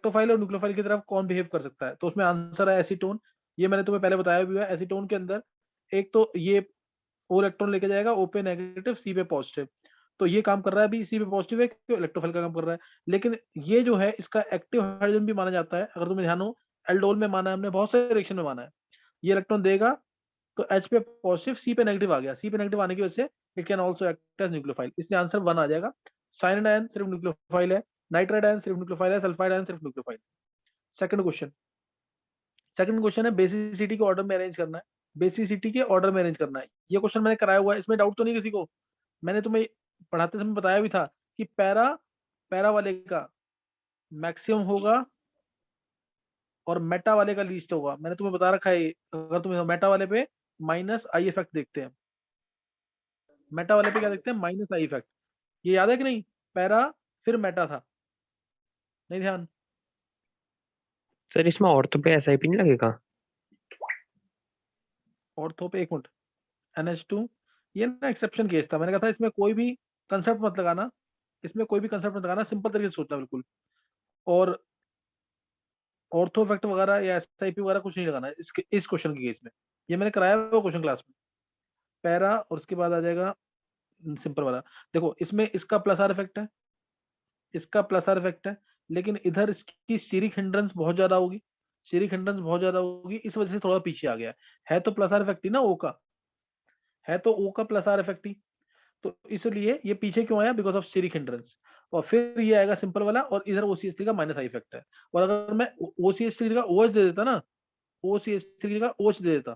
Electrophile और nucleophile की तरफ कौन बिहेव कर सकता है? तो उसमें आंसर है एसीटोन। ये मैंने तुम्हें पहले बताया भी है। एसीटोन के अंदर एक तो ये ओ इलेक्ट्रॉन लेके जाएगा, ओ पे नेगेटिव, सी पे पॉजिटिव। तो ये काम कर रहा है अभी, सी पे पॉजिटिव है क्योंकि इलेक्ट्रोफाइल का काम कर रहा है। लेकिन ये जो है इसका एक्टिव हाइड्रोजन भी माना जाता है। अगर तुम्हें ध्यान हो, एल्डोल में माना है हमने, बहुत सारे रिएक्शन में माना है। ये इलेक्ट्रॉन देगा तो एच पे पॉजिटिव, सी पे नेगेटिव आ गया। सी पे नेगेटिव आने की वजह से it can also act as nucleophile. इसलिए आंसर 1 आ जाएगा। साइनाइड आयन सिर्फ न्यूक्लियोफाइल है, नाइट्राइड आयन सिर्फ न्यूक्लियोफाइल है, सल्फाइड आयन सिर्फ nucleophile. Second question. Second question है बेसिसिटी के ऑर्डर में अरेंज करना है। बेसिसिटी के ऑर्डर में अरेंज करना है, ये क्वेश्चन मैंने कराया हुआ है, इसमें डाउट तो नहीं किसी को? मैंने तुम्हें पढ़ाते समय बताया भी था कि पैरा पैरा वाले का मैक्सिमम होगा और मेटा वाले का लीस्ट होगा। मैंने तुम्हें बता रखा है। अगर तुम्हें मेटा वाले पे माइनस आई इफेक्ट देखते हैं, मेटा वाले पे क्या देखते हैं? Minus I effect. ये याद है कि नहीं? पैरा फिर मेटा था, नहीं ध्यान? सर इसमें ऑर्थो पे एसआईपी नहीं लगेगा? ऑर्थो पे एक मिनट, NH2, ये ना एक्सेप्शन केस था। मैंने कहा था इसमें कोई भी कंसेप्ट मत लगाना, इसमें कोई भी कंसेप्ट मत लगाना, सिंपल तरीके से सोचना बिल्कुल। और ऑर्थो इफेक्ट वगैरह या SIP वगैरह कुछ नहीं लगाना है इस क्वेश्चन के केस में। ये मैंने कराया हुआ क्वेश्चन क्लास में। पैरा और उसके बाद आ जाएगा सिंपल वाला। देखो इसमें इसका प्लस आर इफेक्ट है, इसका प्लस आर इफेक्ट है, लेकिन इधर इसकी स्टीरिक हिंड्रेंस बहुत ज्यादा होगी, स्टीरिक हिंड्रेंस बहुत ज्यादा होगी, इस वजह से थोड़ा पीछे आ गया है। तो प्लस आर इफेक्ट ही ना ओ का, है तो ओ का प्लस आर इफेक्ट ही। तो इसलिए ये पीछे क्यों आया? Because of steric hindrance. और फिर ये आएगा सिंपल वाला, और इधर OCH3 का माइनस आई इफेक्ट है। और अगर मैं OCH3 का OH दे देता ना, OCH3 का OH दे देता,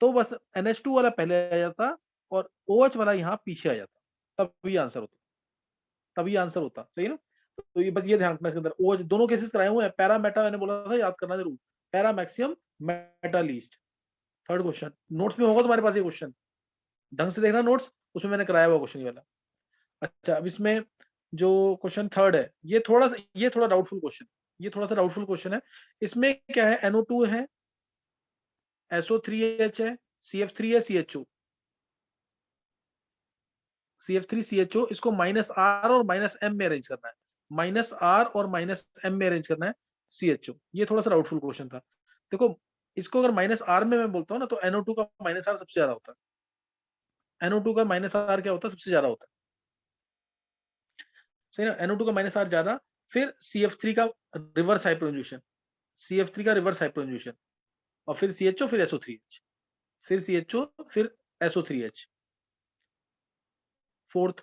तो बस NH2 वाला पहले आ जाता और OH वाला यहाँ पीछे आ जाता, तब ये आंसर होता, तभी आंसर होता। सही ना? तो ये बस ये ध्यान रखना, इसके अंदर OH दोनों केसेस कराए हुए हैं। पैरा मेटा मैंने बोला था, याद करना जरूर। Para maximum, Meta least. Third question notes में होगा तुम्हारे पास ये क्वेश्चन, ढंग से देखना नोट्स, उसमें मैंने कराया हुआ क्वेश्चन ये वाला। अच्छा, अब इसमें जो क्वेश्चन थर्ड है, ये थोड़ा डाउटफुल क्वेश्चन, ये थोड़ा सा डाउटफुल क्वेश्चन है। इसमें क्या है? NO2 है, SO3H है, CF3 है, CHO, CF3CHO, इसको -R और -M में अरेंज करना है, -R और -M में अरेंज करना है CHO। ये थोड़ा सा डाउटफुल क्वेश्चन था। देखो इसको अगर -R में मैं बोलता हूँ ना, तो NO2 का -R सबसे ज्यादा होता है। NO2 का -R क्या होता है? सबसे ज्यादा होता है। सही ना? NO2 का -R ज्यादा, फिर CF3 का रिवर्स हाइपरजोशन, CF3 का रिवर्स हाइपरजोशन, और फिर CHO, फिर SO3H, फिर CHO, फिर SO3H। फोर्थ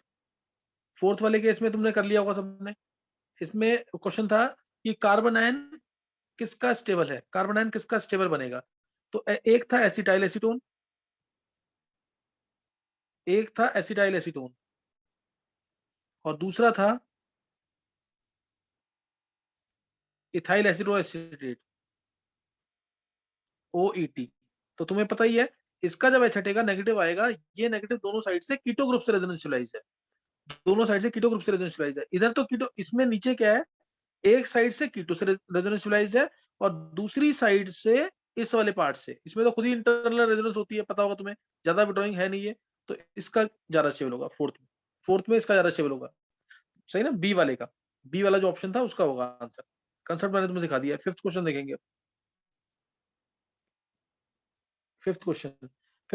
फोर्थ वाले केस में तुमने कर लिया होगा सबने। इसमें क्वेश्चन था कि कार्बन आयन किसका स्टेबल है, कार्बन आयन किसका स्टेबल बनेगा? तो एक था एसिटाइल एसीटोन, एक था एसिटाइल एसीटोन, और दूसरा था इथाइल एसिडोएसिटेट, OET। तो तुम्हें पता ही है, इसका जब H हटेगा, नेगेटिव आएगा, ये नेगेटिव दोनों साइड से कीटो ग्रुप से रेजोनेंशियलाइज है, दोनों साइड से कीटो ग्रुप से रेजोनेंशियलाइज है। इधर तो कीटो, इसमें नीचे क्या है? एक साइड से कीटो से रेजोनेंशियलाइज है, और दूसरी साइड से इस वाले पार्ट से, इसमें तो खुद ही इंटरनल रेजोनेंस होती है, पता होगा तुम्हें, ज्यादा भी ड्राइंग है नहीं है। तो इसका ज्यादा स्टेबल होगा फोर्थ में इसका ज्यादा स्टेबल होगा। सही ना? बी वाले का, बी वाला जो ऑप्शन था उसका होगा आंसर। कंसेप्ट मैंने तुम्हें सिखा दिया। फिफ्थ क्वेश्चन देखेंगे। फिफ्थ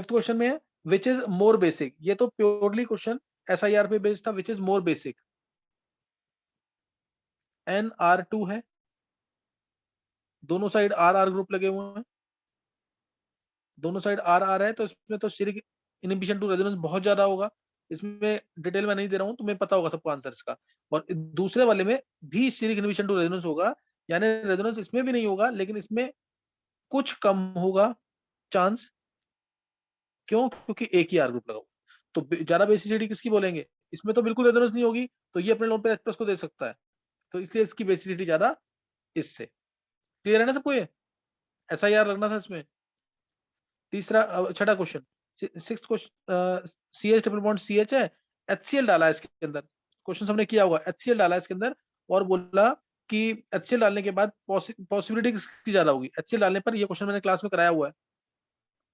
क्वेश्चन में है विच इज मोर बेसिक। ये तो प्योरली क्वेश्चन SIR पे बेस्ड था। Which is more basic? NR2 है, दोनों साइड RR ग्रुप लगे हुए हैं, दोनों साइड RR है, तो इसमें तो स्टीरिक इनहिबिशन टू रेजोनेंस बहुत ज्यादा होगा। इसमें डिटेल में नहीं दे रहा हूं, तुम्हें पता होगा सबको आंसर इसका। और दूसरे वाले में भी स्टीरिक इनहिबिशन टू रेजोनेंस होगा, यानी रेजोनेंस इसमें भी नहीं होगा, लेकिन इसमें कुछ कम होगा चांस। क्यों? क्योंकि एक ही आर ग्रुप लगा हुआ। तो ज्यादा बेसिसिटी किसकी बोलेंगे? इसमें तो बिल्कुल रेजोनेंस नहीं होगी, तो ये अपने लोन पे एक्सप्रेस को दे सकता है, तो इसलिए इसकी बेसिसिटी ज्यादा इससे। क्लियर है ना सबको? ये SIR लगना था इसमें। तीसरा छठा question, six question, CH triple bond CH है, HCl डाला है इसके अंदर। क्वेश्चन हमने किया होगा, HCl डाला है इसके अंदर, और बोला कि HCl डालने के बाद पॉसिबिलिटी किसकी ज्यादा होगी? HCl डालने पर, ये क्वेश्चन मैंने क्लास में कराया हुआ है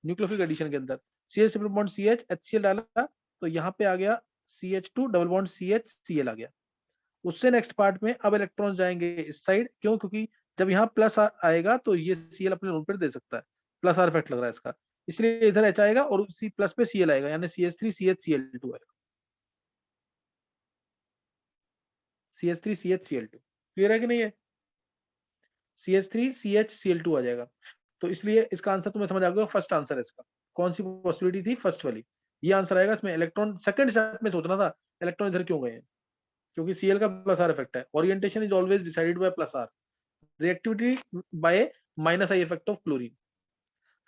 न्यूक्लियोफिलिक एडिशन के अंदर। CH triple bond CH, HCl डाला, तो यहाँ पे आ गया CH2 double bond CH Cl आ गया। उससे नेक्स्ट पार्ट में अब इलेक्ट्रॉन जाएंगे इस साइड, क्यों? क्योंकि जब यहाँ प्लस आएगा तो ये Cl अपने लोन पर दे सकता है, प्लस आर इफेक्ट लग रहा है इसका, इसलिए इधर H आएगा और उसी प्लस पे Cl आएगा, यानी CH3 CH Cl2 आएगा, CH3 CH Cl2। क्लियर है कि नहीं है? CH3 CH Cl2 आ जाएगा। तो इसलिए इसका आंसर तुम्हें समझ आ गया, फर्स्ट आंसर है इसका। कौन सी पॉसिबिलिटी थी? फर्स्ट वाली। ये आंसर आएगा। इसमें इलेक्ट्रॉन सेकंड स्टेप में सोचना था इलेक्ट्रॉन इधर क्यों गए हैं, क्योंकि Cl का प्लस आर इफेक्ट है। Orientation is always decided by plus R, reactivity by minus I effect of chlorine.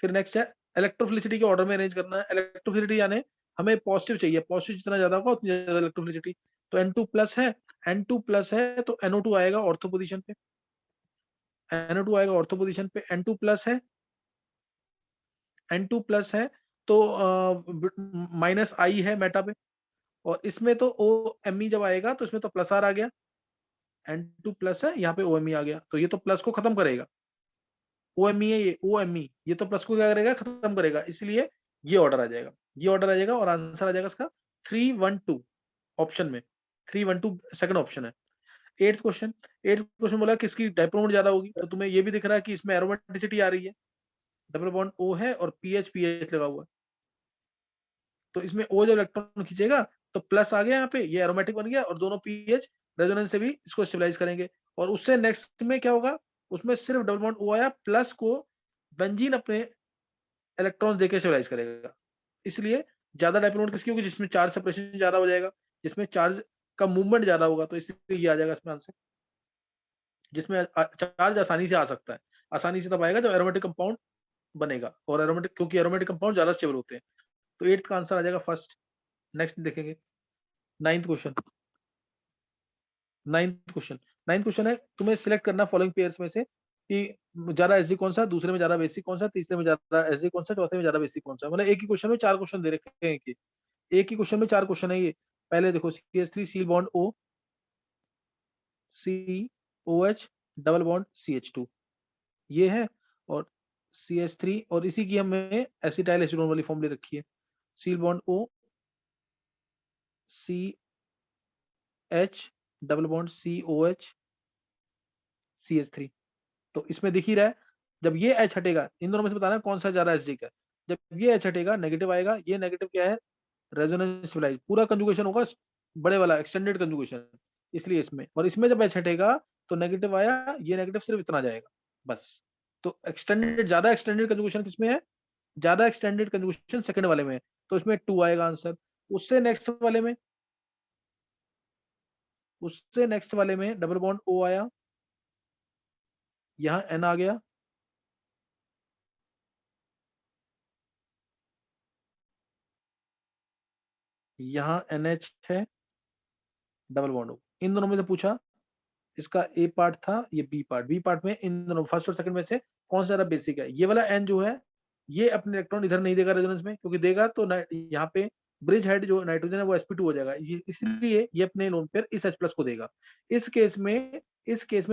फिर नेक्स्ट है इलेक्ट्रोफिलिसिटी के ऑर्डर में अरेंज करना है। इलेक्ट्रोफिलिसिटी यानी हमें पॉजिटिव चाहिए, पॉजिटिव जितना ज्यादा होगा उतनी ज्यादा इलेक्ट्रोफिलिसिटी। तो N2 प्लस है, N2 प्लस है तो NO2 आएगा ऑर्थो पोजीशन पे, NO2 आएगा ऑर्थो पोजीशन पे। N2 प्लस है, N2 प्लस है तो माइनस आई है मेटा पे, और इसमें तो OMe जब आएगा तो इसमें तो प्लस आर आ गया, N2 प्लस है, यहाँ पे OMe आ गया, तो ये तो प्लस को खत्म करेगा। OMe है ये, OMe ये तो प्लस को क्या करेगा? खत्म करेगा, इसलिए ये ऑर्डर आ जाएगा, ये ऑर्डर आ जाएगा और आंसर आ जाएगा इसका 312 ऑप्शन में। 312 सेकंड ऑप्शन है। एट्थ क्वेश्चन बोला किसकी डाइपोल मोमेंट ज्यादा होगी, तो तुम्हें ये भी दिख रहा है कि इसमें एरोमेटिसिटी आ रही है, डबल बॉन्ड O है और पीएच लगा हुआ है, तो इसमें O जब इलेक्ट्रॉन खींचेगा तो प्लस आ गया यहाँ पे, ये एरोमेटिक बन गया, और दोनों पीएच रेजोनेंस से भी इसको स्टेबलाइज करेंगे। और उससे नेक्स्ट में क्या होगा? उसमें सिर्फ डबल बॉन्ड O आया, प्लस को बेंजीन अपने इलेक्ट्रॉन देके स्टेबलाइज करेगा। इसलिए ज्यादा डाइपोल मोमेंट किसकी होगी? जिसमें चार्ज सेपरेशन ज्यादा हो जाएगा, जिसमें चार्ज का मूवमेंट ज्यादा होगा, तो इसलिए ये आ जाएगा इसमें आंसर। जिसमें चार्ज आसानी से आ सकता है, आसानी से तब आएगा जब एरोमेटिक कंपाउंड बनेगा, और एरोमेटिक, क्योंकि एरोमेटिक कंपाउंड ज्यादा स्टेबल होते हैं। तो एट्थ का आंसर आ जाएगा फर्स्ट। नेक्स्ट देखेंगे ninth question. Ninth question ninth question है, तुम्हें सिलेक्ट करना फॉलोइंग पेयर्स में से कि ज्यादा एसजी कौन सा, दूसरे में ज्यादा बेसिक कौन सा, तीसरे में ज्यादा एसजी कौन सा, चौथे में ज्यादा बेसिक कौन सा। मतलब एक ही क्वेश्चन में चार क्वेश्चन दे रखे हैं कि एक ही क्वेश्चन में चार क्वेश्चन है ये। पहले देखो CH3 C bond O, COH double bond CH2 ये है, और CH3 और इसी की हमें एसिटाइल एसीटोन वाली फॉर्म ले रखी है, C bond O CH double bond COH CH3। तो इसमें दिख ही रहा है, जब ये H हटेगा, इन दोनों में से बताना कौन सा ज्यादा एसिडिक है। जब ये H हटेगा नेगेटिव आएगा, ये नेगेटिव क्या है? रेजोनेंस स्टेबलाइज, पूरा कंजुगेशन होगा बड़े वाला एक्सटेंडेड कंजुगेशन, इसलिए इसमें। और इसमें जब H हटेगा तो नेगेटिव आया, ये नेगेटिव सिर्फ इतना जाएगा बस। तो एक्सटेंडेड, ज्यादा एक्सटेंडेड कंजुगेशन किसमें है? ज्यादा एक्सटेंडेड कंजुगेशन सेकंड वाले में है, तो इसमें 2 आएगा आंसर। उससे नेक्स्ट वाले में, उससे नेक्स्ट वाले में डबल बॉन्ड O आया, यहाँ N आ गया, यहाँ NH है, डबल बॉन्ड O। इन दोनों में से पूछा, इसका ए पार्ट था, ये बी पार्ट में इन दोनों फर्स्ट और सेकंड में से कौन सा ज्यादा बेसिक है। ये वाला एन जो है ये अपने इलेक्ट्रॉन इधर नहीं देगा रेजोनेंस में, क्योंकि देगा तो यहाँ पे ब्रिज हेड जो नाइट्रोजन है वो sp2 हो जाएगा, इसलिए ये अपने लोन पेयर इस H+ को देगा। इस केस में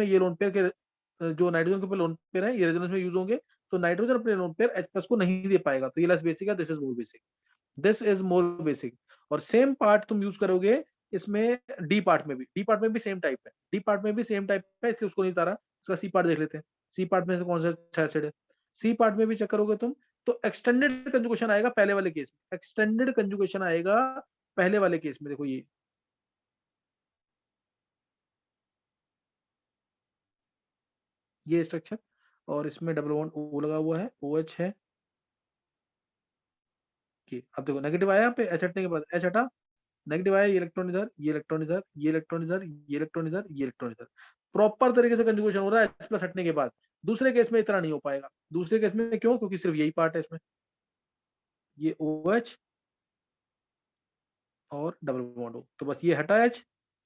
ये लोन पेयर के जो नाइट्रोजन के ऊपर लोन पेयर है ये रेजोनेंस में यूज होंगे, तो नाइट्रोजन अपने लोन पेयर H+ को नहीं दे पाएगा, तो ये लेस बेसिक है, this is more basic, this is more basic. और सेम पार्ट तुम यूज करोगे इसमें डी पार्ट में भी सेम टाइप है, डी पार्ट में भी सेम टाइप है, इसलिए उसको नहीं उतारा। इसका सी पार्ट देख लेते हैं, सी पार्ट में से कौन सा अच्छा एसिड है। सी पार्ट में भी चेक करोगे तुम तो एक्सटेंडेड कंजुगेशन आएगा पहले वाले केस में, एक्सटेंडेड कंजुगेशन आएगा पहले वाले केस में। देखो ये स्ट्रक्चर, और इसमें डबल बॉन्ड O लगा हुआ है, OH है कि अब देखो नेगेटिव आया यहाँ पे H हटने के बाद, H हटा, नेगेटिव आया, ये इलेक्ट्रॉन इधर, ये इलेक्ट्रॉन इधर, ये इलेक्ट्रॉन इधर, ये इलेक्ट्रॉन इधर, ये इलेक्ट्रॉन इधर, प्रॉपर तरीके से कंजुगेशन हो रहा है H+ हटने के बाद। दूसरे केस में इतना नहीं हो पाएगा, दूसरे केस में क्यों? क्योंकि सिर्फ यही पार्ट है इसमें, ये OH और डबल बॉन्ड O, तो बस ये हटा H,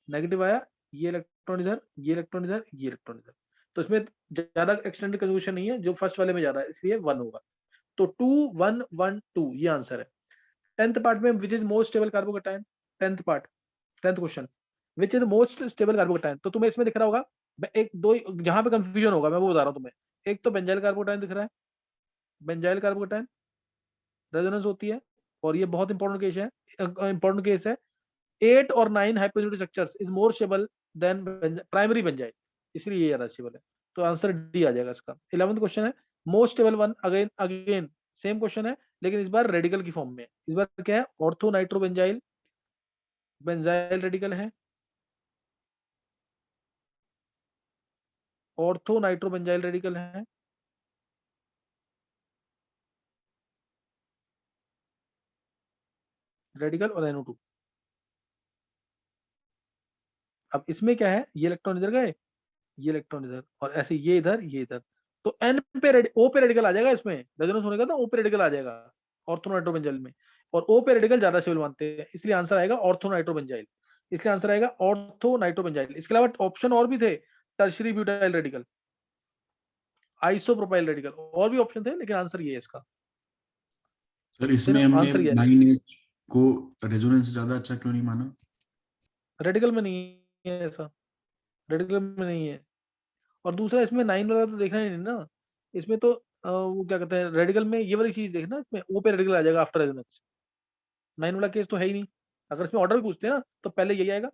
नेगेटिव आया, ये इलेक्ट्रॉन इधर, ये इलेक्ट्रॉन इधर, ये इलेक्ट्रॉन इधर, तो इसमें ज्यादा एक्सटेंडेड कंजुगेशन नहीं है, जो फर्स्ट वाले में ज्यादा है, इसलिए 1 होगा। तो 2 1 1 2 ये आंसर है। 10th पार्ट में विच is most stable carbocation, 10th part, 10th question, which is most stable carbocation. तो तुम्हें इसमें दिख रहा होगा एक दो, जहां पे कंफ्यूजन होगा मैं वो बता रहा हूँ तुम्हें। एक तो बेंजाइल कार्बोकेटाइन दिख रहा है, बेंजाइल कार्बोकेटाइन रेजोनेंस होती है, और ये बहुत इंपॉर्टेंट केस है, 8 और 9 hydrogen structures is more stable then primary बन जाए, इसलिए ये ज्यादा स्टेबल है। तो आंसर डी आ जाएगा इसका। 11th क्वेश्चन है most stable one, again again same question है लेकिन इस बार रेडिकल की फॉर्म में। इस बार क्या है, ऑर्थो नाइट्रोबेंजाइल बेंजाइल रेडिकल है, ऑर्थो नाइट्रोबेंजाइल रेडिकल है, रेडिकल और NO2। अब इसमें क्या है, ये इलेक्ट्रॉन इधर गए, ये इलेक्ट्रॉन इधर, और ऐसे ये इधर ये इधर, तो एन पे ओ पे रेडिकल आ जाएगा, इसमें रेजोनेंस होने का तो ओ पे रेडिकल आ जाएगा ऑर्थो नाइट्रोबेंजाइल में, और ओ पे रेडिकल ज्यादा स्टेबल मानते हैं, इसलिए आंसर आएगा ऑर्थो नाइट्रोबेंजाइल। इसलिए आंसर आएगा ऑर्थो नाइट्रोबेंजाइल। इसके अलावा ऑप्शन और भी थे, tertiary butyl radical, isopropyl radical, और भी ऑप्शन थे लेकिन आंसर ये है इसका। सर इसमें हमने आंसर ये है, 9H को रेजोनेंस ज्यादा अच्छा क्यों नहीं माना? रेडिकल में नहीं है ऐसा, रेडिकल में नहीं है। और दूसरा इसमें 9 वाला तो देखना ही नहीं ना, इसमें तो वो क्या कहते हैं, रेडिकल में ये वाली चीज देखना, इसमें ओ पे रेडिकल आ जाएगा आफ्टर रेजोनेंस। 9 वाला केस तो है ही नहीं। अगर इसमें ऑर्डर भी पूछते हैं ना तो पहले यही आएगा,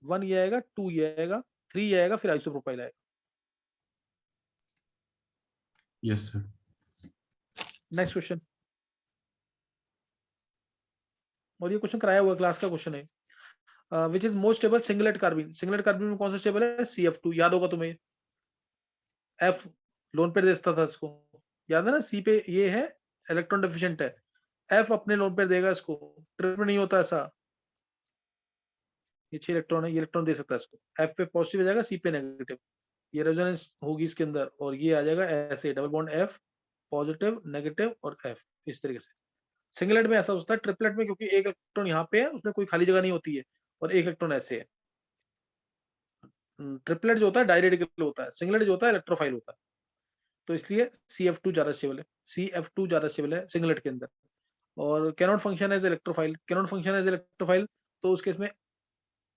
1 ये आएगा, 2 ये आएगा, 3 ये आएगा, फिर आइसोप्रोपाइल आएगा। Yes sir. नेक्स्ट क्वेश्चन, और ये क्वेश्चन कराया हुआ क्लास का क्वेश्चन है, which is most stable singlet carbene. Singlet carbene में कौन सा स्टेबल है, CF2, याद होगा तुम्हें, F लोन पेयर देता था इसको, याद है ना, C पे ये है इलेक्ट्रॉन डेफिशिएंट है, F अपने लोन पेयर देगा इसको, ट्रिप में नहीं होता ऐसा, ये 6 इलेक्ट्रॉन है, ये इलेक्ट्रॉन दे सकता है इसको, F पे पॉजिटिव आ जाएगा, C पे नेगेटिव, ये रेजोनेंस होगी इसके अंदर, और ये आ जाएगा ऐसे double bond F, positive negative और F, इस तरीके से। सिंगलेट में ऐसा होता है, ट्रिपलेट में क्योंकि एक इलेक्ट्रॉन यहाँ पे है, उसमें कोई खाली जगह नहीं होती है, और एक इलेक्ट्रॉन ऐसे है। ट्रिपलेट जो होता है डायरेडिकल होता है, सिंगलेट जो होता है इलेक्ट्रोफाइल होता है, तो इसलिए CF2 ज्यादा स्टेबल है, CF2 ज्यादा स्टेबल है सिंगलेट के अंदर। और cannot function as electrophile, cannot function as electrophile, तो उस केस में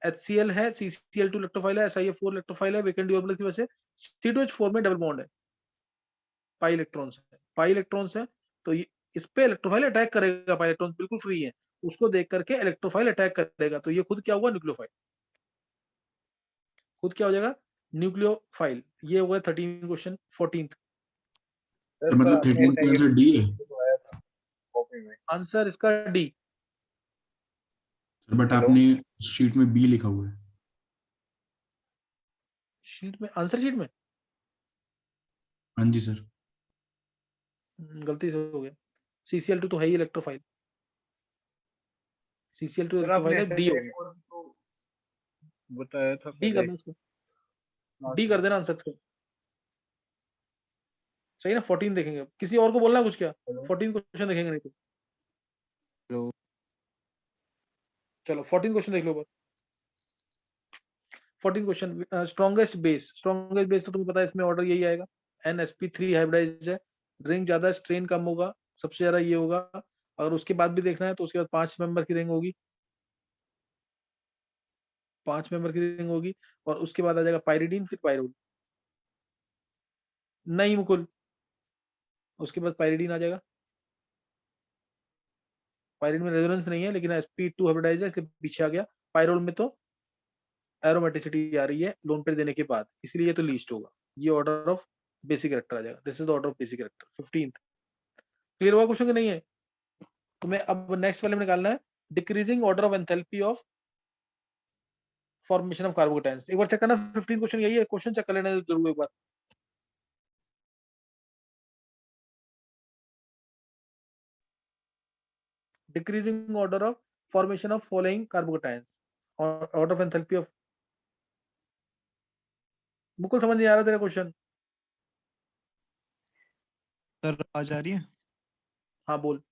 HCl है, CCl2 इलेक्ट्रोफाइल है, SiF4 इलेक्ट्रोफाइल है, वेकेंट डी ऑर्बिटल की वजह से C2H4 में डबल बॉन्ड है, पाई इलेक्ट्रॉन्स है, पाई इलेक्ट्रॉन्स है, तो ये इस पे इलेक्ट्रोफाइल अटैक करेगा, पाई इलेक्ट्रॉन्स बिल्कुल फ्री है, उसको देख करके इलेक्ट्रोफाइल अटैक करेगा, तो ये खुद क्या हुआ, न्यूक्लियोफाइल, खुद क्या हो जाएगा, न्यूक्लियोफाइल। ये हो गया 13 क्वेश्चन। 14th सर मतलब 13 का आंसर डी है? आंसर इसका डी। बट आपने शीट में बी लिखा हुआ है। शीट में, आंसर शीट में हाँ जी सर। गलती से हो गया, CCl2 तो है ही इलेक्ट्रोफाइल, CCl2 इलेक्ट्रोफाइल है, डी हो गया, बताया था डी कर देना इसको, डी कर देना आंसर इसको, सही ना। 14 देखेंगे, किसी और को बोलना है कुछ क्या, 14 क्वेश्चन देखेंगे नहीं तो। चलो 14 क्वेश्चन देख लो बस। 14 question, strongest base, strongest base तो तुम्हें पता है, इसमें ऑर्डर यही आएगा, NSP3 हाइब्रिडाइज्ड है, रिंग ज्यादा स्ट्रेन कम होगा, सबसे ज्यादा ये होगा। अगर उसके बाद भी देखना है तो उसके बाद 5 मेंबर की रिंग होगी, 5 मेंबर की रिंग होगी, और उसके बाद आ जाएगा पाइरिडीन, फिर पाइरोल, नहीं मुकुल, उसके बाद पाइरिडीन आ जाएगा। पाइरिडीन में रेजोनेंस नहीं है लेकिन sp2 हाइब्रिडाइज्ड है, इसलिए पीछे आ गया। पाइरोल में तो एरोमेटिसिटी आ रही है लोन पेयर देने के बाद, इसलिए ये तो लीस्ट होगा, ये ऑर्डर ऑफ बेसिक कैरेक्टर आ जाएगा, this is the order of basic character. 15th clear हुआ क्वेश्चन कि नहीं है? तुम्हें अब नेक्स्ट वाले में निकालना है decreasing order of enthalpy of formation of carbocations. एक बार चेक करना, 15 क्वेश्चन यही है, क्वेश्चन चेक कर लेना जरूर एक बार। Decreasing order of formation of following carbocations, और ऑर्डर ऑफ एंथैल्पी ऑफ, बिल्कुल समझ नहीं आ रहा तेरा क्वेश्चन? सर आवाज आ रही है? हाँ बोल।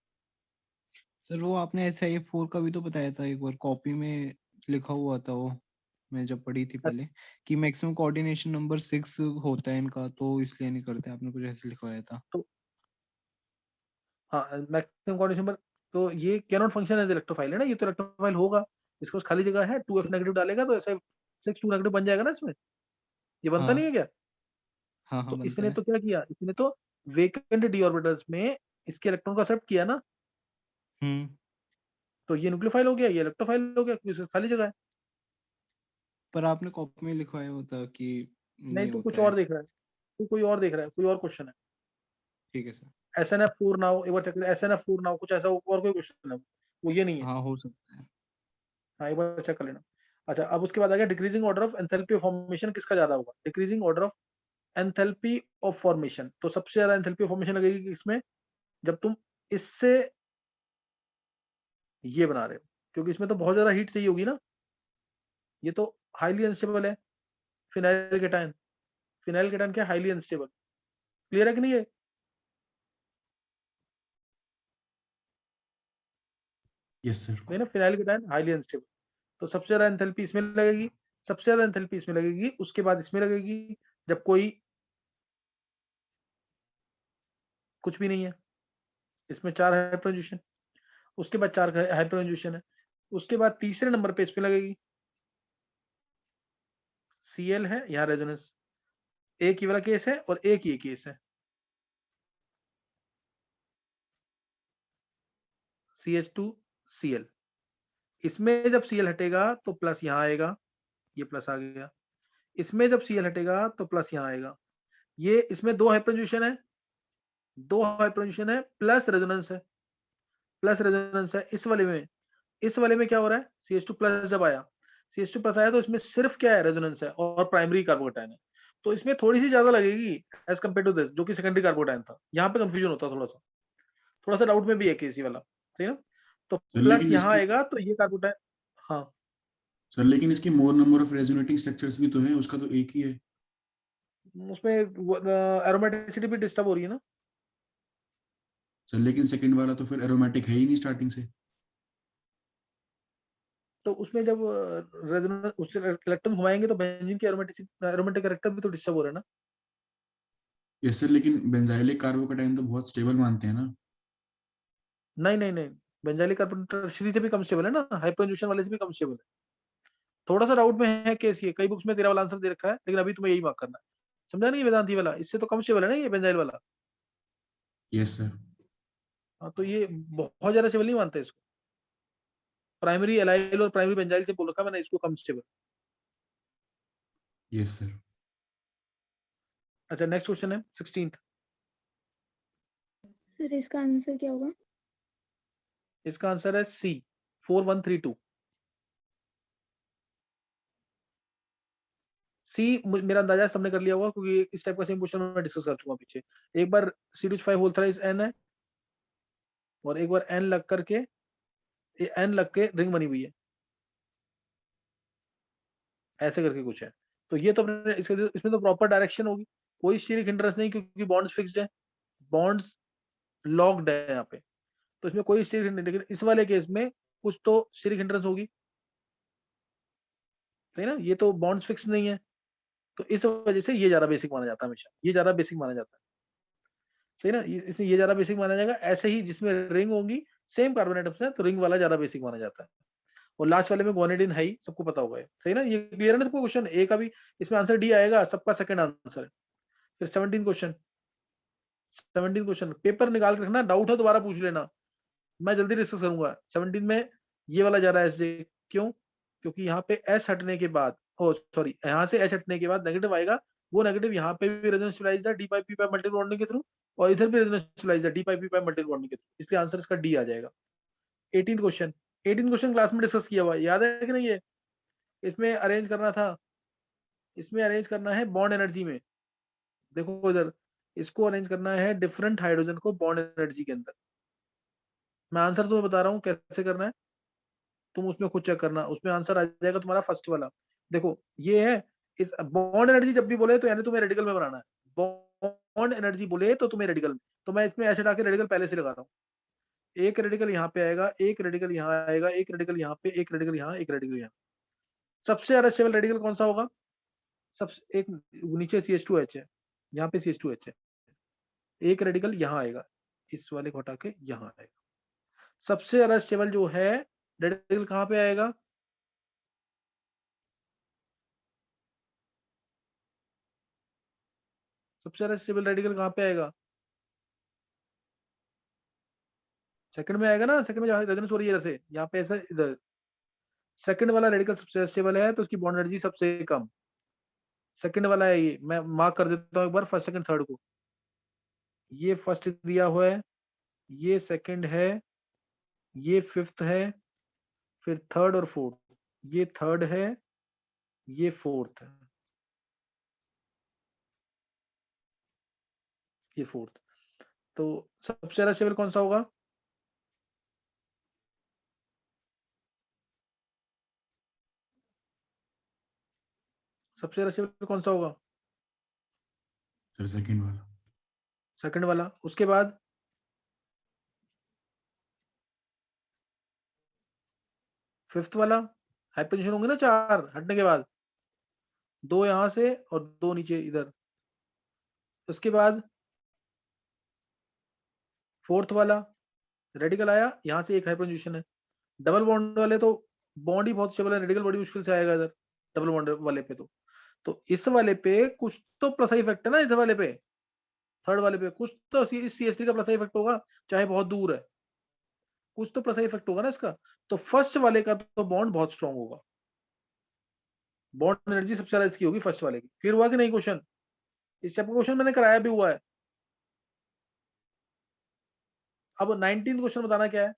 सर वो आपने SiF4 का भी तो बताया था एक बार, कॉपी में लिखा हुआ था वो, मैं जब पढ़ी थी पहले, कि मैक्सिमम कोऑर्डिनेशन नंबर 6 होता है इनका, तो इसलिए नहीं करते, आपने कुछ ऐसे लिखवाया था। तो हाँ, मैक्सिमम कोऑर्डिनेशन नंबर, तो ये कैनोट फंक्शन एज इलेक्ट्रोफाइल है ना, ये तो इलेक्ट्रोफाइल होगा, इसको खाली जगह है, 2F नेगेटिव डालेगा तो ऐसा 6 2 नेगेटिव बन जाएगा ना इसमें, ये बनता नहीं हाँ है क्या? हाँ हाँ तो बनता इसने है। तो क्या किया, इसने तो वेकेंट डी ऑर्बिटल्स में इसके इलेक्ट्रॉन को एक्सेप्ट किया ना, हम्म। तो ये न्यूक्लियोफाइल हो गया, ये इलेक्ट्रोफाइल हो गया क्योंकि इसमें खाली जगह है। पर आपने कॉपी में लिखवाया होता कि नहीं, ये तू कुछ होता है। और देख रहा है, तू कोई और देख रहा है, कोई और क्वेश्चन है। ठीक है सर। SNF4 नाउ, एक बार चेक कर, SNF4 नाउ कुछ ऐसा और कोई क्वेश्चन है, वो ये नहीं है। हाँ, हो सकता है। हाँ, एक बार चेक कर लेना। अच्छा, अब उसके बाद आ गया decreasing order of enthalpy of formation किसका ज्यादा होगा? Decreasing order of enthalpy of formation, तो सबसे ज्यादा एंथैल्पी ऑफ फॉर्मेशन लगेगी इसमें जब तुम इससे ये बना रहे हो, क्योंकि इसमें तो बहुत ज्यादा हीट चाहिए होगी ना। ये तो हाईली अनस्टेबल है, फिनाइल केटायन। फिनाइल केटायन क्या, हाईली अनस्टेबल। क्लियर है कि नहीं? ये यस सर। नहीं ना, फिनाइल केटायन हाईली अनस्टेबल, तो सबसे ज्यादा एंथैल्पी इसमें लगेगी। सबसे ज्यादा एंथैल्पी इसमें लगेगी, उसके बाद इसमें लगेगी जब कोई कुछ भी नहीं है। इसमें 4 हाइपरजूशन, उसके बाद 4 हाइपरजूशन है, उसके बाद तीसरे नंबर पे इसमें लगेगी। Cl है यहाँ रेजोनेंस, एक ही वाला केस है और एक ये केस है। CH2Cl, इसमें जब Cl हटेगा तो प्लस यहाँ आएगा, ये प्लस आ गया। इसमें जब Cl हटेगा तो प्लस यहाँ आएगा। ये इसमें 2 हाइपरजूशन है, 2 हाइपरजूशन है प्लस रेजोनेंस है, प्लस रेजोनेंस है। इस वाले में क्या हो रहा है, CH2 प्लस जब आया, CH2 प्लस आया तो इसमें सिर्फ क्या है, रेजोनेंस है और प्राइमरी कार्बोकेटायन है, तो इसमें थोड़ी सी ज्यादा लगेगी एज कम्पेयर टू दिस, जो कि सेकेंडरी कार्बोकेटायन था। यहाँ पे कंफ्यूजन होता है थोड़ा सा डाउट में भी है केसी वाला, सही ना। तो सर प्लस लेकिन यहाँ इसकी आएगा तो ये कार्बोकेटायन, हाँ। सर लेकिन इसकी मोर नंबर ऑफ रेजोनेटिंग स्ट्रक्चर्स भी तो है, उसका तो एक ही है। उसमें एरोमेटिसिटी भी डिस्टर्ब हो रही है ना। सर लेकिन सेकंड वाला तो फिर एरोमेटिक है ही नहीं स्टार्टिंग से। तो उसमें जब रेजोनेंस उससे इलेक्ट्रॉन घुमाएंगे तो बेंजीन की एरोमेटिक कैरेक्टर भी तो डिस्टर्ब हो रहा है ना। यस सर, लेकिन बेंजाइलिक कार्बोकेटाइन तो बहुत स्टेबल मानते हैं ना। नहीं नहीं नहीं, बेंजाइलिक कार्बन टर्शियरी से भी कम स्टेबल है ना, हाइपरजूशन वाले से भी कम स्टेबल है। थोड़ा सा डाउट में है केस, ये कई बुक्स में तेरा वाला आंसर दे रखा है, लेकिन अभी तुम्हें यही मार्क करना है। समझा नहीं, वेदांती वाला इससे तो कम स्टेबल है ना ये बेंजाइल वाला। Yes sir. हाँ, तो ये बहुत ज्यादा स्टेबल नहीं मानते इसको। प्राइमरी एलाइल और प्राइमरी बेंजाइल से बोल रखा मैंने इसको कम स्टेबल। Yes sir. अच्छा, नेक्स्ट क्वेश्चन है 16th। सर इसका आंसर क्या होगा? इसका आंसर है C 4132। सी मेरा अंदाजा सबने कर लिया होगा, क्योंकि इस टाइप का सेम क्वेश्चन मैं डिस्कस कर चुका हूं पीछे। एक बार C2H5 होल थ्राइस N है, और एक बार N लग करके N लग के रिंग बनी हुई है, ऐसे करके कुछ है। तो ये तो अपने इसमें तो प्रॉपर डायरेक्शन होगी, कोई स्टीरिक हिंड्रेंस नहीं, क्योंकि बॉन्ड्स फिक्स्ड है, बॉन्ड्स लॉक्ड है यहाँ पे, तो इसमें कोई स्टीरिक नहीं। लेकिन इस वाले केस में कुछ तो स्टीरिक हिंड्रेंस होगी, सही ना। ये तो बॉन्ड्स फिक्स नहीं है, तो इस वजह से ये ज्यादा बेसिक माना जाता है, हमेशा ये ज्यादा बेसिक माना जाता है, सही ना। इसमें ये ज्यादा बेसिक माना जाएगा। ऐसे ही जिसमें रिंग होंगी सेम कार्बन एटम्स है, तो रिंग वाला ज्यादा बेसिक माना जाता है। और लास्ट वाले में गोनेडिन है ही, सबको पता होगा, सही ना। ये क्लियर है ना सबको? क्वेश्चन ए का भी इसमें आंसर डी आएगा, सबका सेकंड आंसर है। फिर 17 क्वेश्चन पेपर निकाल के रखना, डाउट है दोबारा पूछ लेना, मैं जल्दी डिस्कस करूंगा। 17 में ये वाला जा रहा है एस जे, क्यों? क्योंकि यहाँ पे एस हटने के बाद, ओ सॉरी, यहाँ से एस हटने के बाद नेगेटिव आएगा, वो नेगेटिव यहाँ पे भी रेजोनेंस स्टेबलाइज्ड है डी पाई पी पाई मल्टीपल बॉन्डिंग के थ्रू, और इधर भी रेजोनेंस स्टेबलाइज्ड है डी पाई पी पाई मल्टीपल बॉन्डिंग के थ्रू, इसलिए आंसर इसका डी आ जाएगा। 18 क्वेश्चन, 18 क्वेश्चन क्लास में डिस्कस किया हुआ है, याद है कि नहीं? ये इसमें अरेंज करना था, इसमें अरेंज करना है बॉन्ड एनर्जी में। देखो इधर, इसको अरेंज करना है डिफरेंट हाइड्रोजन को बॉन्ड एनर्जी के अंदर। मैं आंसर तुम्हें बता रहा हूँ कैसे करना है, तुम उसमें खुद चेक करना, उसमें आंसर आ जाएगा तुम्हारा फर्स्ट वाला। देखो ये है, इस बॉन्ड एनर्जी जब भी बोले तो यानी तुम्हें रेडिकल में बनाना है। बॉन्ड एनर्जी बोले तो तुम्हें रेडिकल में, तो मैं इसमें ऐसे डाके रेडिकल पहले से लगा रहा हूँ। एक रेडिकल यहाँ पे आएगा, एक रेडिकल यहाँ आएगा, एक रेडिकल यहाँ पे, एक रेडिकल यहाँ, एक रेडिकल यहाँ। सबसे ज्यादा स्टेबल रेडिकल कौन सा होगा? सबसे एक नीचे CH2H है, यहाँ पे CH2H है, एक रेडिकल यहाँ आएगा, इस वाले को हटा के यहाँ आएगा। सबसे ज्यादा स्टेबल जो है रेडिकल कहाँ पे आएगा? सबसे ज्यादा स्टेबल रेडिकल कहाँ पे आएगा? सेकंड में आएगा ना, सेकंड में जहां रेजोनेंस हो रही है, जैसे यहाँ पे ऐसा इधर सेकंड वाला रेडिकल सबसे स्टेबल है तो उसकी बॉन्ड एनर्जी सबसे कम। सेकंड वाला है ये, मैं मार्क कर देता हूँ एक बार फर्स्ट सेकंड थर्ड को। ये फर्स्ट दिया हुआ है, ये सेकंड है, ये फिफ्थ है, फिर थर्ड और फोर्थ, ये थर्ड है, ये फोर्थ है, ये फोर्थ। तो सबसे ज्यादा स्टेबल कौन सा होगा? सबसे ज्यादा स्टेबल कौन सा होगा? सर सेकंड वाला। सेकंड वाला। उसके बाद फिफ्थ वाला। हाइपरटेंशन होंगे ना 4 हटने के बाद, 2 यहां से और 2 नीचे इधर। उसके बाद फोर्थ वाला रेडिकल आया, यहाँ से एक हाइपरटेंशन है। डबल बॉन्ड वाले तो बॉन्ड ही बहुत स्टेबल है, रेडिकल बड़ी मुश्किल से आएगा इधर डबल बॉन्ड वाले पे। तो इस वाले पे कुछ तो प्लस इफेक्ट है ना, इस वाले पे थर्ड वाले पे कुछ तो इस CH3 का प्लस इफेक्ट होगा, चाहे बहुत दूर है, कुछ तो प्लस इफेक्ट होगा ना इसका। तो फर्स्ट वाले का तो बॉन्ड बहुत स्ट्रांग होगा, बॉन्ड एनर्जी सबसे ज्यादा इसकी होगी फर्स्ट वाले की। फिर हुआ कि नहीं क्वेश्चन? इस टाइप का क्वेश्चन मैंने कराया भी हुआ है। अब 19th क्वेश्चन बताना क्या है?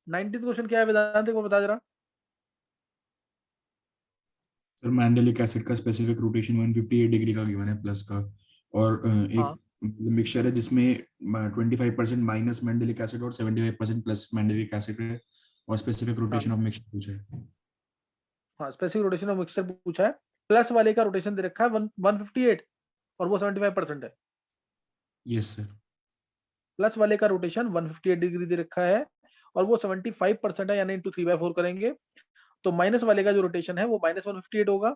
19th क्वेश्चन क्या है वेदांत को बता जरा। सर मैंडेलिक एसिड का स्पेसिफिक रोटेशन 158 डिग्री का गिवन है प्लस का, और हाँ एक मिक्सचर है जिसमें 25% माइनस मैंडेलिक एसिड और 75% प्लस मैंडेलिक एसिड है, और स्पेसिफिक हाँ रोटेशन ऑफ मिक्सचर पूछा है। हाँ, स्पेसिफिक रोटेशन ऑफ मिक्सचर पूछा है। प्लस वाले का रोटेशन दे रखा है 158 और वो 75% है। Yes sir. प्लस वाले का रोटेशन 158 डिग्री दे रखा है और वो 75% है, यानी इंटू 3/4 करेंगे तो माइनस वाले का जो रोटेशन है वो -158 होगा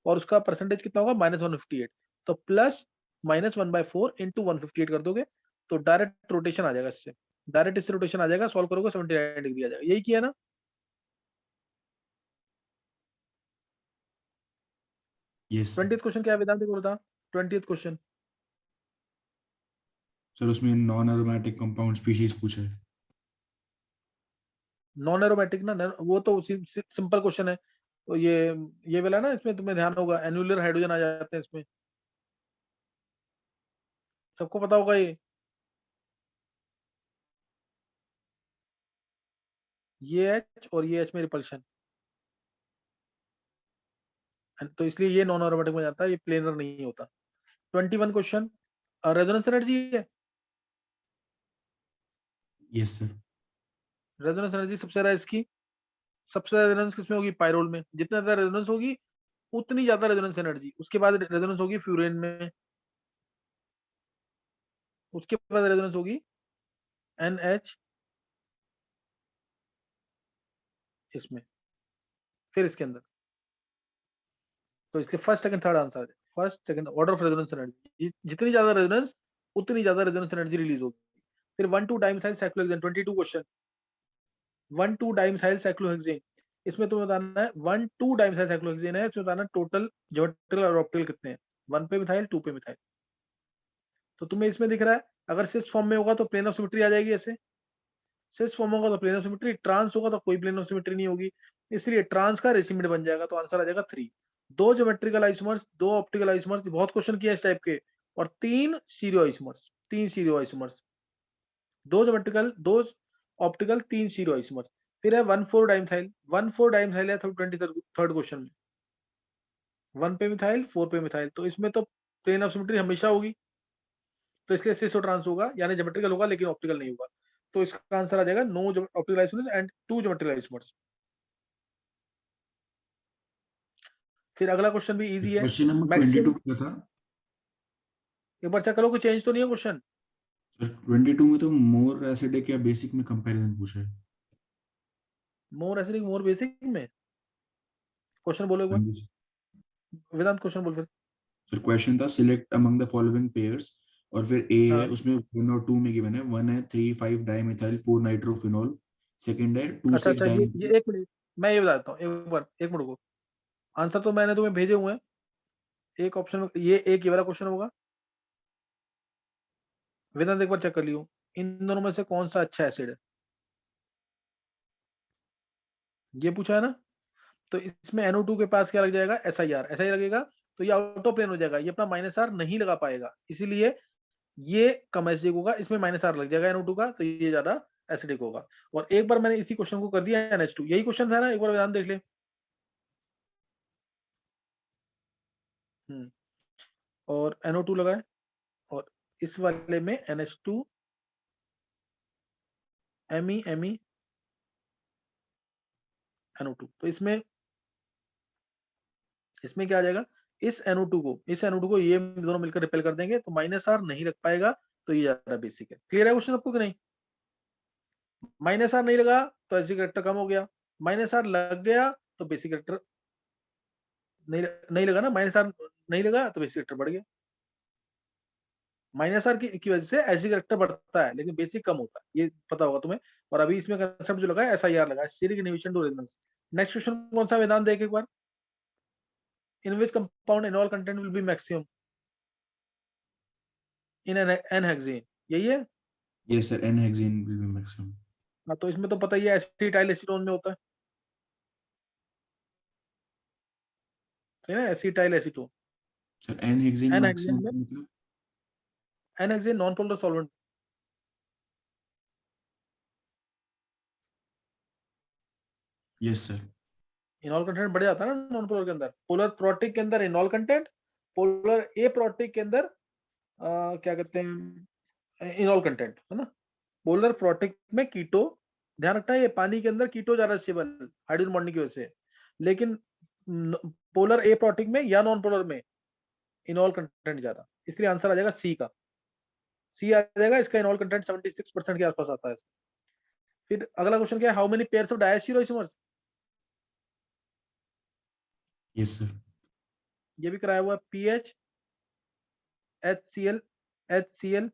और उसका परसेंटेज कितना होगा? -158। तो प्लस -1/4 इंटू 158 कर दोगे तो डायरेक्ट रोटेशन आ जाएगा इससे, डायरेक्ट इससे रोटेशन आ जाएगा। सॉल्व करोगे 79 डिग्री आ जाएगा। यही किया ना? यस 20th क्वेश्चन क्या है वेदांत को बता। 20th क्वेश्चन सर, उसमें नॉन एरोमेटिक कंपाउंड स्पीशीज पूछा है। नॉन एरोमेटिक ना, वो तो सिंपल क्वेश्चन है। तो ये वाला ना, इसमें तुम्हें ध्यान होगा एनुलर हाइड्रोजन आ जाते हैं इसमें, सबको पता होगा ये H और ये H में रिपल्शन, तो इसलिए ये नॉन एरोमेटिक में जाता है, ये प्लेनर नहीं होता। 21 क्वेश्चन रेजोनेंस एनर्जी है। Yes sir. रेजोनेंस एनर्जी सबसे ज्यादा इसकी, सबसे ज्यादा रेजोनेंस किसमें होगी? पायरोल में। जितना ज्यादा रेजोनेंस होगी उतनी ज्यादा रेजोनेंस एनर्जी। उसके बाद रेजोनेंस होगी फ्यूरेन में, उसके बाद रेजोनेंस होगी NH इसमें, फिर इसके अंदर। तो इसलिए फर्स्ट सेकंड थर्ड आंसर है। First second order of resonance energy, जितनी ज्यादा रेजोनेंस उतनी ज्यादा रेजोनेंस एनर्जी रिलीज होगी। फिर 1,2 dimethyl cyclohexane 22 question. 1,2 dimethyl cyclohexane, इसमें तुम्हें बताना है 1,2 डाइमिथाइल साइक्लोहेक्सेन है, इसमें बताना टोटल ज्योमेट्रिकल और ऑप्टिकल कितने हैं। 1 पे मिथाइल, 2 पे मिथाइल। तो तुम्हें इसमें दिख रहा है अगर सिस फॉर्म में होगा तो प्लेन ऑफ सिमेट्री आ जाएगी ऐसे, सिस फॉर्म होगा तो प्लेन ऑफ सिमेट्री, ट्रांस होगा तो कोई प्लेन ऑफ सिमेट्री नहीं होगी, इसलिए ट्रांस का रेसिमेट बन जाएगा। तो आंसर आ जाएगा 3। 2 ज्योमेट्रिकल आइसोमर्स, 2 ऑप्टिकल आइसोमर्स, बहुत क्वेश्चन किया इस टाइप के, और 3 stereo isomers, 3 stereo isomers, 2 geometrical, 2 optical, 3 stereo isomers. फिर है 1,4 डाइमिथाइल, 1,4 डाइमिथाइल है 23rd क्वेश्चन में, 1 पे मिथाइल, 4 पे मिथाइल। तो इसमें तो प्लेन ऑफ सिमेट्री हमेशा होगी, तो इसलिए सिस और ट्रांस होगा, यानी ज्योमेट्रिकल होगा लेकिन ऑप्टिकल नहीं होगा। तो इसका आंसर आ जाएगा no optical isomers and 2 geometrical isomers. फिर अगला क्वेश्चन भी इजी है। क्वेश्चन नंबर मैक्सिमम 22 क्या था? एक बार चेक करो कि चेंज तो नहीं है क्वेश्चन। सर 22 में तो मोर एसिडिक या बेसिक में कंपैरिजन पूछा है। मोर एसिडिक मोर बेसिक में क्वेश्चन बोलो एक हाँ बार, जी वेदांत क्वेश्चन बोल फिर। सर, क्वेश्चन था select among the following pairs, और फिर ए है, हाँ उसमें 1 और 2 में गिवन है। 1 है 3,5 डाइमिथाइल 4 नाइट्रोफिनॉल, सेकंड है 2 अच्छा 6 अच्छा, ये डाइमिथाइल। एक मिनट, मैं ये बताता हूँ एक बार, एक मिनट को। आंसर तो मैंने तुम्हें भेजे हुए हैं, एक ऑप्शन ये, एक ये वाला क्वेश्चन होगा। वेदांत एक बार चेक कर लियो इन दोनों में से कौन सा अच्छा एसिड है। ये पूछा है ना। तो इसमें NO2 के पास क्या लग जाएगा, SiR, SiR लगेगा तो ये आउट ऑफ प्लेन हो जाएगा, ये अपना -R नहीं लगा पाएगा, इसीलिए ये कम एसिडिक होगा, इसमें -R लग जाएगा NO2 का, तो ये ज्यादा एसिडिक होगा। और एक बार मैंने इसी क्वेश्चन को कर दिया NH2, यही क्वेश्चन था ना, एक बार ध्यान देख ले। और NO2 लगाए और इस वाले में NH2 Me NO2, तो इसमें क्या आ जाएगा, इस NO2 को ये दोनों मिलकर रिपेल कर देंगे, तो -R नहीं लग पाएगा, तो ये ज्यादा बेसिक है। क्लियर है क्वेश्चन आपको कि नहीं? -R नहीं लगा तो एसिडिक कैरेक्टर कम हो गया, -R लग गया तो बेसिक कैरेक्टर नहीं लगा ना, -R नहीं लगा तो बेसिक कैरेक्टर बढ़ गया। -R की वजह से एसिडिक कैरेक्टर बढ़ता है लेकिन बेसिक कम होता है, ये पता होगा तुम्हें। और अभी इसमें कंसेप्ट जो लगा है SiR लगा है, steric inhibition to resonance. Next question कौन सा, वेदांत देख एक बार। In which compound enol content will be maximum in n hexane, यही है। Yes sir, N-hexane will be maximum. हाँ, तो इसमें तो पता ही है एसिटाइल एसीटोन में होता है, सही ना, acetyl acetone. Sir, N-hexane n maximum hexane में, का मतलब? N hexane non polar solvent. Yes sir. Enol content बढ़ जाता है ना नॉन पोलर के अंदर। पोलर प्रोटिक के अंदर इनॉल कंटेंट, पोलर ए प्रोटिक के अंदर क्या कहते हैं, इनॉल कंटेंट, है ना। पोलर प्रोटिक में कीटो, ध्यान रखना है, ये पानी के अंदर कीटो ज्यादा स्टेबल हाइड्रोजन बॉन्डिंग की वजह से, लेकिन पोलर ए प्रोटिक में या नॉन पोलर में इनॉल कंटेंट ज्यादा, इसलिए आंसर आ जाएगा सी का, सी आ जाएगा। इसका इनॉल कंटेंट 76% के आसपास आता है। फिर अगला क्वेश्चन क्या है, how many pairs of diastereoisomers. Yes sir. ये भी कराया हुआ है, पीएच, HCl, HCl,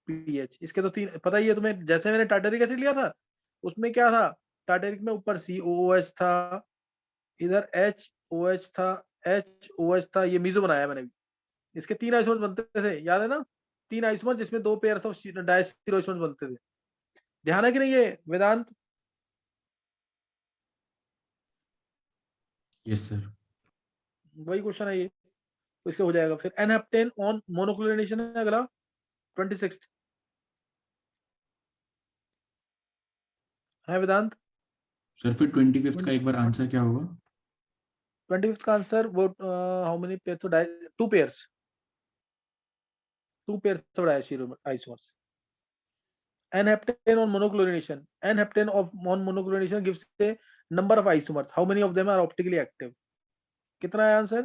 पीएच। इसके तो तीन पता ही है तुम्हें, जैसे मैंने टार्टरिक एसिड लिया था उसमें क्या था, टार्टरिक में ऊपर COOH था, इधर HOH था, HOH था, ये मीजो बनाया मैंने भी। इसके 3 आइसोमर्स बनते थे, याद है ना, 3 आइसोमर्स जिसमें 2 पेयर ऑफ डायस्टीरो आइसोमर्स बनते थे। ध्यान है कि नहीं ये वेदांत? Yes sir. वही क्वेश्चन है ये, तो इससे हो जाएगा। फिर एनहेप्टेन ऑन मोनोक्लोरिनेशन है अगला, 26 है वेदांत। Sir, फिर 25th का एक बार आंसर क्या होगा? 25 का आंसर वो how many pairs of 2 pairs, 2 pairs of diastereoisomers. N-heptane on monochlorination. N-heptane on monochlorination gives a number of isomers. How many of them are optically active? कितना है answer?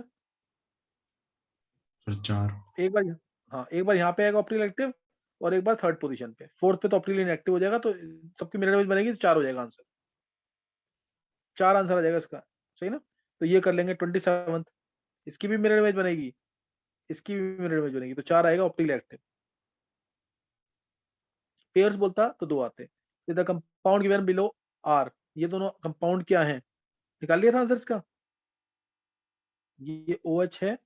Sir, 4. एक बार, हाँ एक बार यहाँ पे आएगा ऑप्टिकली एक्टिव और एक बार थर्ड पोजीशन पे, फोर्थ पे तो ऑप्टिकली इनएक्टिव हो जाएगा, तो सबकी मिरर इमेज बनेगी तो 4 हो जाएगा आंसर, 4 आंसर आ जाएगा इसका, सही ना। तो ये कर लेंगे 27th, इसकी भी मिरर इमेज बनेगी, इसकी भी मिरर इमेज बनेगी, तो 4 आएगा ऑप्टिकली एक्टिव। पेयर्स बोलता तो 2 आते। The compound given below are, ये दोनों कंपाउंड क्या है, निकाल लिया था आंसर इसका। ये OH है,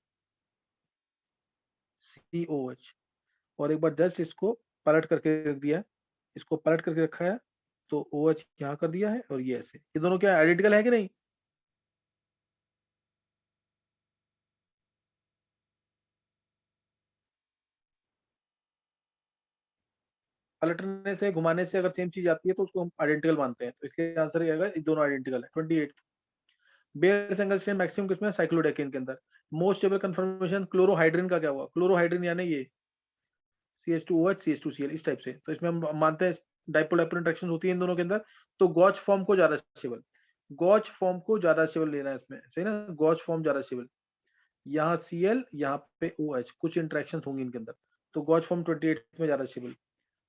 COH, और एक बार जस्ट इसको पलट करके रख दिया है, इसको पलट करके रखा है, तो OH यहाँ कर दिया है और ये ऐसे, ये दोनों क्या आइडेंटिकल है कि नहीं? पलटने से घुमाने से अगर सेम चीज आती है तो उसको हम आइडेंटिकल मानते हैं, तो इसके आंसर ये आएगा, ये दोनों आइडेंटिकल है। 28 बेयर सिंगल स्ट्रेन मैक्सिमम किसमें, साइक्लोडेकिन के अंदर। मोस्ट स्टेबल कंफर्मेशन क्लोरोहाइड्रिन का क्या हुआ, क्लोरोहाइड्रिन यानी ये CH2OH CH2Cl, इस टाइप से, तो इसमें हम मानते हैं डाइपोल डाइपोल इंटरेक्शन होती है इन दोनों के अंदर, तो गॉच फॉर्म को ज्यादा स्टेबल, गॉच फॉर्म को ज्यादा स्टेबल लेना है इसमें, सही ना, गॉच फॉर्म ज्यादा स्टेबल। यहाँ Cl, यहाँ पे OH, कुछ इंटरेक्शन होंगी इनके अंदर, तो गॉच फॉर्म 28 में ज्यादा स्टेबल।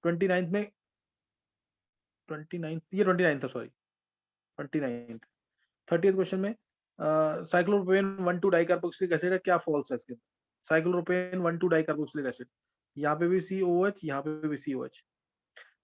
29 में, 29 ये 29 था, सॉरी 29। 30th क्वेश्चन में साइक्लोप्रोपेन 1,2 डाइकार्बोक्सिलिक एसिड है, क्या फॉल्स है इसके? साइक्लोप्रोपेन 1,2 डाइकार्बोक्सिलिक एसिड, यहाँ पे भी COH, यहाँ पे भी COH,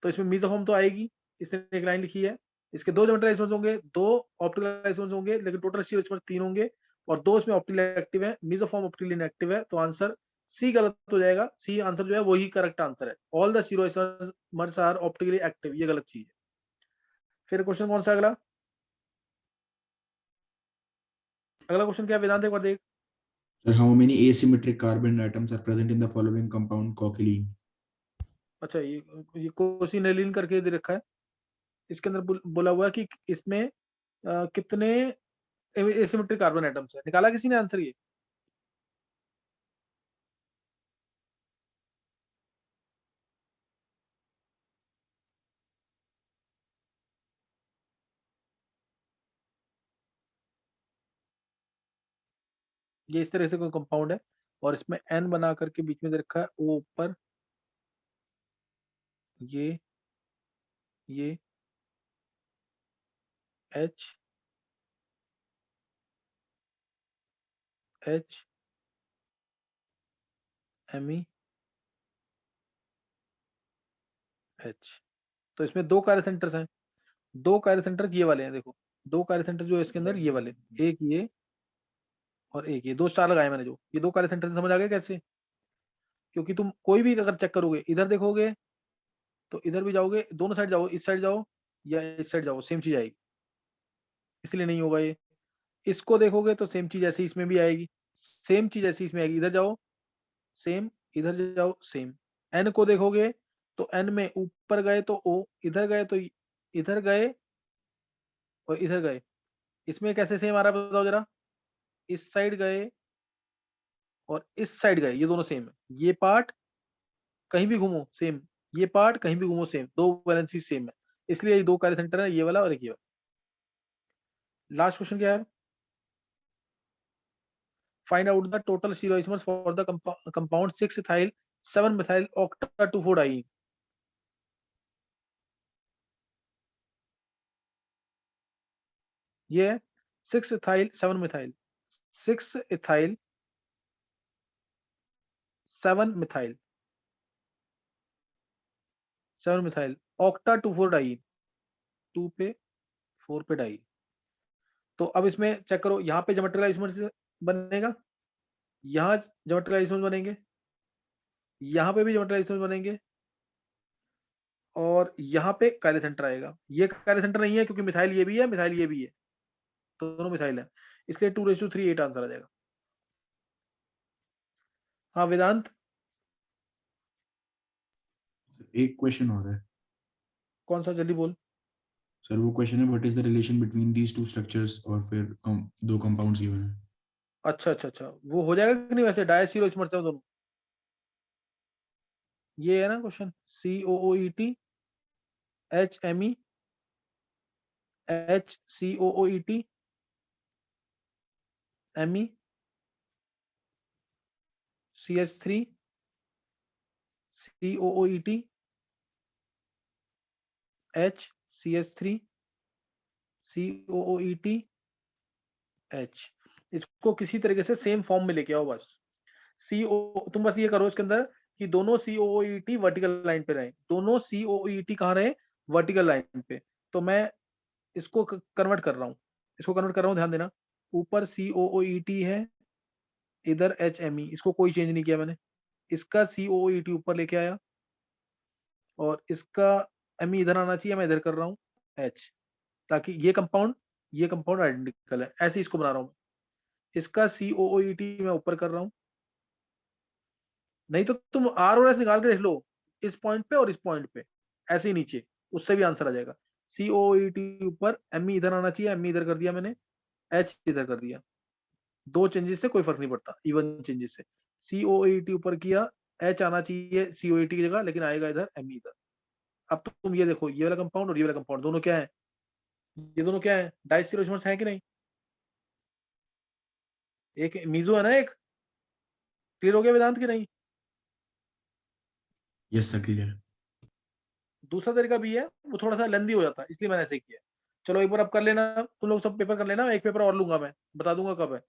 तो इसमें मीजोफॉर्म तो आएगी, इसने एक लाइन लिखी है। इसके 2 ज्योमेट्रिक आइसोमर्स होंगे, 2 ऑप्टिकल आइसोमर्स होंगे, लेकिन टोटल स्टीरियो आइसोमर्स 3 होंगे, और 2 इसमें ऑप्टिकली एक्टिव है, मीजोफॉर्म ऑप्टिकली इनएक्टिव है, तो आंसर सी गलत हो जाएगा। सी आंसर जो है वही करेक्ट आंसर है, all the stereo isomers are optically active, ये गलत चीज है। फिर क्वेश्चन कौन सा अगला, अगला क्वेश्चन क्या है वेदांत, एक बार देख। Sir, how many asymmetric carbon atoms are present in the following compound cocaine? अच्छा, ये कोसिनेलिन करके दे रखा है, इसके अंदर बोला हुआ है कि इसमें कितने एसिमेट्रिक कार्बन एटम्स है, निकाला किसी ने आंसर ये? ये इस तरह से कोई कंपाउंड है और इसमें एन बना करके बीच में दे रखा है, ओ ऊपर, ये एच एम ई एच। तो इसमें दो कार्य सेंटर्स हैं, दो कार्य सेंटर्स ये वाले हैं, देखो दो कार्य सेंटर जो है इसके अंदर ये वाले, एक ये और एक ये, दो स्टार लगाए मैंने जो, ये दो कार्य सेंटर समझ आ गए कैसे? क्योंकि तुम कोई भी अगर चेक करोगे, इधर देखोगे तो इधर भी जाओगे, दोनों साइड जाओ, इस साइड जाओ या इस साइड जाओ, सेम चीज आएगी, इसलिए नहीं होगा ये। इसको देखोगे तो सेम चीज ऐसी इसमें भी आएगी, सेम चीज ऐसी इसमें आएगी, इधर जाओ सेम, इधर जाओ सेम। एन को देखोगे तो एन में ऊपर गए तो ओ, इधर गए तो इधर गए और इधर गए, इसमें कैसे सेम आ रहा है बताओ जरा? इस साइड गए और इस साइड गए, ये दोनों सेम है, ये पार्ट कहीं भी घूमो सेम, ये पार्ट कहीं भी घूमो सेम, दो वैलेंसी सेम है, इसलिए ये दो कार्य सेंटर है, ये वाला और एक ये वाला। लास्ट क्वेश्चन क्या है? Find out the total stereoisomers for the compound 6 ethyl 7 methyl octa 2,4 di. ये 6 ethyl 7 methyl, 6 ethyl 7 methyl, 7 methyl octa 2,4 di, 2 पे 4 पे डाई। तो अब इसमें चेक करो, यहाँ पे ज्योमेट्रिकल आइसोमर्स बनेगा, यहाँ ज्योमेट्रिकल आइसोमर्स बनेंगे, यहाँ पे भी ज्योमेट्रिकल आइसोमर्स बनेंगे और यहाँ पे कार्य सेंटर आएगा। ये कार्य सेंटर नहीं है क्योंकि मिथाइल ये भी है, मिथाइल ये भी है, तो दोनों मिथाइल है, इसलिए 2:3 8 आंसर आ जाएगा। हाँ वेदांत, एक क्वेश्चन और है कौन सा, जल्दी बोल। सर। वो क्वेश्चन है what is the relation between these two structures, और फिर दो कंपाउंड्स गिवन है। अच्छा, वो हो जाएगा कि नहीं वैसे, डायस्टीरो इस्मर्स है वो दोनों, ये है ना question, COOET HME HCOOET ME CH3 COOET HCH3 COOET H। इसको किसी तरीके से सेम फॉर्म में लेके आओ बस। तुम बस ये करो इसके अंदर कि दोनों COOET वर्टिकल लाइन पे रहे, दोनों COOET कहाँ रहे? वर्टिकल लाइन पे। तो मैं इसको कन्वर्ट कर रहा हूँ, ध्यान देना, ऊपर COOET है, इधर HME, इसको कोई चेंज नहीं किया मैंने, इसका COOET ऊपर लेके आया और इसका ME इधर आना चाहिए, मैं इधर कर रहा हूँ H, ताकि ये कंपाउंड आइडेंटिकल है, ऐसे इसको बना रहा हूँ। इसका COOET मैं ऊपर कर रहा हूँ, नहीं तो तुम R और S निकाल के देख लो, इस पॉइंट पे और इस पॉइंट पे, ऐसे ही नीचे, उससे भी आंसर आ जाएगा। COOET ऊपर, ME इधर आना चाहिए, ME इधर कर दिया मैंने, H इधर कर दिया, दो चेंजेस से कोई फर्क नहीं पड़ता, इवन चेंजेस से। COOET ऊपर किया, H आना चाहिए COET की जगह, लेकिन आएगा इधर ME इधर। अब तुम ये देखो, ये वाला कंपाउंड और ये वाला कंपाउंड दोनों क्या है? ये दोनों क्या है? डाइस्टीरियोइसोमर्स है कि नहीं? एक मीजो है ना, एक क्लियर हो गया वेदांत की नहीं? Yes sir, clear. दूसरा तरीका भी है, वो थोड़ा सा लेंदी हो जाता है, इसलिए मैंने ऐसे किया। चलो एक बार अब कर लेना, तुम लोग सब पेपर कर लेना, एक पेपर और लूंगा मैं, बता दूंगा कब है।